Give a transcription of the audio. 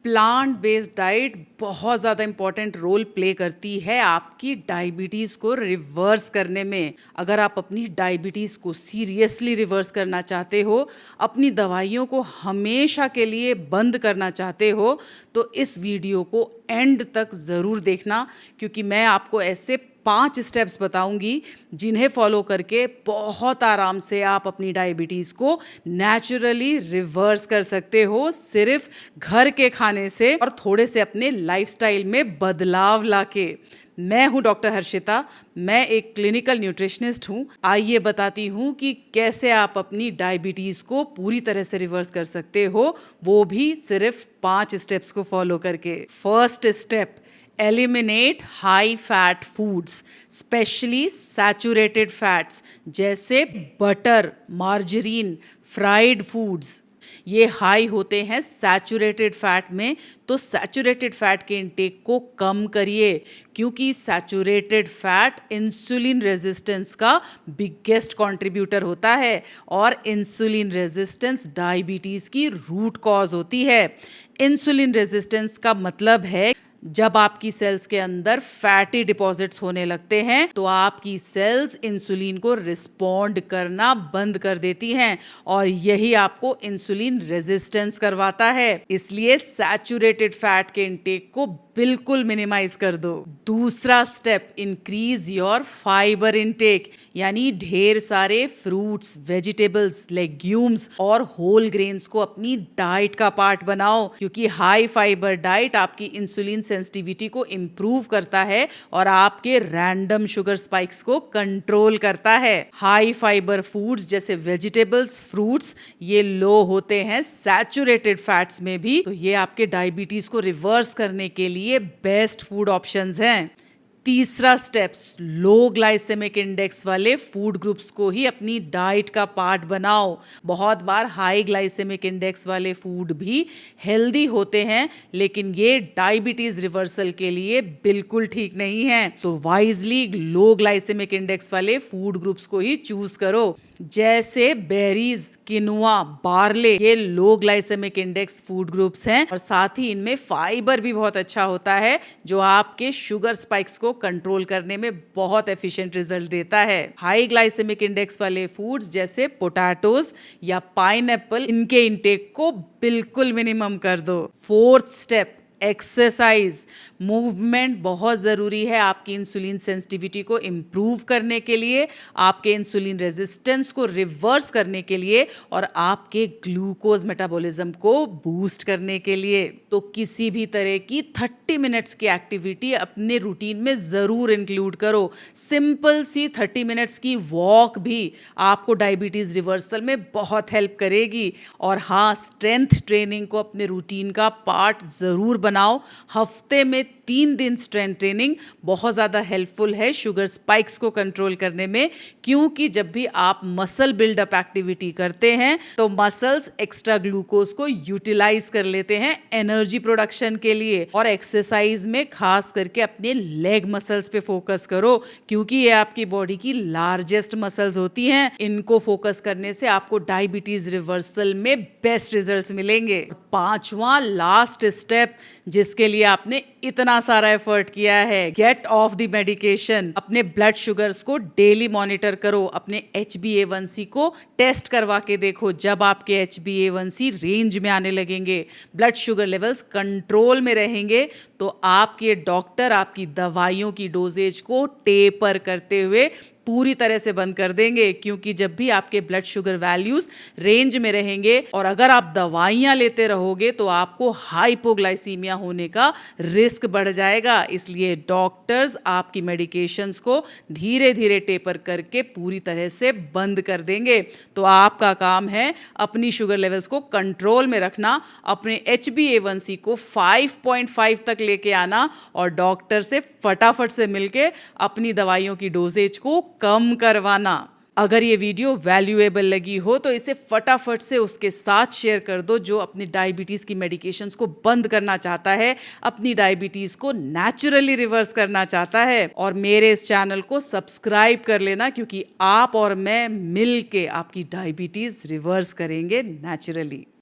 Plant based diet बहुत ज़्यादा important role play करती है आपकी डायबिटीज़ को रिवर्स करने में। अगर आप अपनी डायबिटीज़ को सीरियसली रिवर्स करना चाहते हो, अपनी दवाइयों को हमेशा के लिए बंद करना चाहते हो, तो इस वीडियो को एंड तक ज़रूर देखना, क्योंकि मैं आपको ऐसे 5 स्टेप्स बताऊंगी जिन्हें फॉलो करके बहुत आराम से आप अपनी डायबिटीज़ को नेचुरली रिवर्स कर सकते हो, सिर्फ घर के खाने से और थोड़े से अपने लाइफस्टाइल में बदलाव लाके। मैं हूं डॉक्टर हर्षिता, मैं एक क्लिनिकल न्यूट्रिशनिस्ट हूं। आइए बताती हूं कि कैसे आप अपनी डायबिटीज़ को पूरी तरह से रिवर्स कर सकते हो, वो भी सिर्फ 5 स्टेप्स को फॉलो करके। First step, eliminate high fat foods, specially saturated fats जैसे बटर, मार्जरीन, फ्राइड फूड्स। ये हाई होते हैं सैचुरेटेड फैट में, तो सैचुरेटेड फैट के इंटेक को कम करिए, क्योंकि सैचुरेटेड फैट इंसुलिन रेजिस्टेंस का बिगेस्ट कंट्रीब्यूटर होता है और इंसुलिन रेजिस्टेंस डायबिटीज़ की रूट कॉज होती है। इंसुलिन रेजिस्टेंस का मतलब है जब आपकी सेल्स के अंदर फैटी डिपॉजिट्स होने लगते हैं तो आपकी सेल्स इंसुलिन को रिस्पॉन्ड करना बंद कर देती हैं और यही आपको इंसुलिन रेजिस्टेंस करवाता है। इसलिए सैचुरेटेड फैट के इंटेक को बिल्कुल मिनिमाइज कर दो। दूसरा step, increase your fibre intake, यानी ढेर सारे फ्रूट्स, वेजिटेबल्स, लेग्यूम्स और होल ग्रेन्स को अपनी डाइट का पार्ट बनाओ, क्योंकि हाई फाइबर डाइट आपकी इंसुलिन सेंसिटिविटी को इम्प्रूव करता है और आपके रैंडम शुगर स्पाइक्स को कंट्रोल करता है। हाई फाइबर फूड्स जैसे वेजिटेबल्स, फ्रूट्स, ये लो होते हैं सैचुरेटेड फैट्स में भी, तो ये आपके डायबिटीज को रिवर्स करने के लिए बेस्ट फूड ऑप्शंस हैं। तीसरा स्टेप्स, लो ग्लाइसेमिक इंडेक्स वाले फूड ग्रुप्स को ही अपनी डाइट का पार्ट बनाओ। बहुत बार हाई ग्लाइसेमिक इंडेक्स वाले फूड भी हेल्दी होते हैं, लेकिन ये डायबिटीज रिवर्सल के लिए बिल्कुल ठीक नहीं है, तो वाइजली लो ग्लाइसेमिक इंडेक्स वाले फूड ग्रुप्स को ही चूज करो, जैसे बेरीज, किनुआ, बार्ले। ये लो ग्लाइसेमिक इंडेक्स फूड ग्रुप्स हैं और साथ ही इनमें फाइबर भी बहुत अच्छा होता है, जो आपके शुगर स्पाइक्स को कंट्रोल करने में बहुत एफिशिएंट रिजल्ट देता है। हाई ग्लाइसेमिक इंडेक्स वाले फूड्स जैसे पोटैटोज या पाइनएप्पल, इनके इंटेक को बिल्कुल मिनिमम कर दो। फोर्थ स्टेप, एक्सरसाइज, मूवमेंट बहुत ज़रूरी है आपकी इंसुलिन सेंसिटिविटी को इम्प्रूव करने के लिए, आपके इंसुलिन रेजिस्टेंस को रिवर्स करने के लिए और आपके ग्लूकोज मेटाबॉलिज्म को बूस्ट करने के लिए। तो किसी भी तरह की 30 मिनट्स की एक्टिविटी अपने रूटीन में ज़रूर इंक्लूड करो। सिंपल सी 30 मिनट्स की वॉक भी आपको डायबिटीज़ रिवर्सल में बहुत हेल्प करेगी। और हाँ, स्ट्रेंथ ट्रेनिंग को अपने रूटीन का पार्ट ज़रूर बनाओ। हफ्ते में 3 दिन स्ट्रेंथ ट्रेनिंग बहुत ज़्यादा हेल्पफुल है शुगर स्पाइक्स को कंट्रोल करने में, क्योंकि जब भी आप मसल बिल्डअप एक्टिविटी करते हैं तो मसल्स एक्स्ट्रा ग्लूकोज को यूटिलाइज कर लेते हैं एनर्जी प्रोडक्शन के लिए। और एक्सरसाइज में खास करके अपने लेग मसल्स पे फोकस करो, क्योंकि ये आपकी बॉडी की लार्जेस्ट मसल्स होती हैं। इनको फोकस करने से आपको डायबिटीज रिवर्सल में बेस्ट रिजल्ट्स मिलेंगे। 5वां लास्ट स्टेप, जिसके लिए आपने इतना सारा एफर्ट किया है, गेट ऑफ द मेडिकेशन। अपने ब्लड शुगर्स को डेली मॉनिटर करो, अपने HbA1c को टेस्ट करवा के देखो। जब आपके HbA1c रेंज में आने लगेंगे, ब्लड शुगर लेवल्स कंट्रोल में रहेंगे, तो आपके डॉक्टर आपकी दवाइयों की डोजेज को टेपर करते हुए पूरी तरह से बंद कर देंगे, क्योंकि जब भी आपके ब्लड शुगर वैल्यूज रेंज में रहेंगे और अगर आप दवाइयां लेते रहोगे तो आपको हाइपोग्लाइसीमिया होने का रिस्क बढ़ जाएगा। इसलिए डॉक्टर्स आपकी मेडिकेशंस को धीरे धीरे टेपर करके पूरी तरह से बंद कर देंगे। तो आपका काम है अपनी शुगर लेवल्स को कंट्रोल में रखना, अपने HbA1c को 5.5 तक लेके आना और डॉक्टर से फटाफट से मिलके अपनी दवाइयों की डोजेज को कम करवाना। अगर ये वीडियो वैल्यूएबल लगी हो तो इसे फटाफट से उसके साथ शेयर कर दो जो अपनी डायबिटीज़ की मेडिकेशंस को बंद करना चाहता है, अपनी डायबिटीज़ को नेचुरली रिवर्स करना चाहता है। और मेरे इस चैनल को सब्सक्राइब कर लेना, क्योंकि आप और मैं मिल के आपकी डायबिटीज़ रिवर्स करेंगे नेचुरली।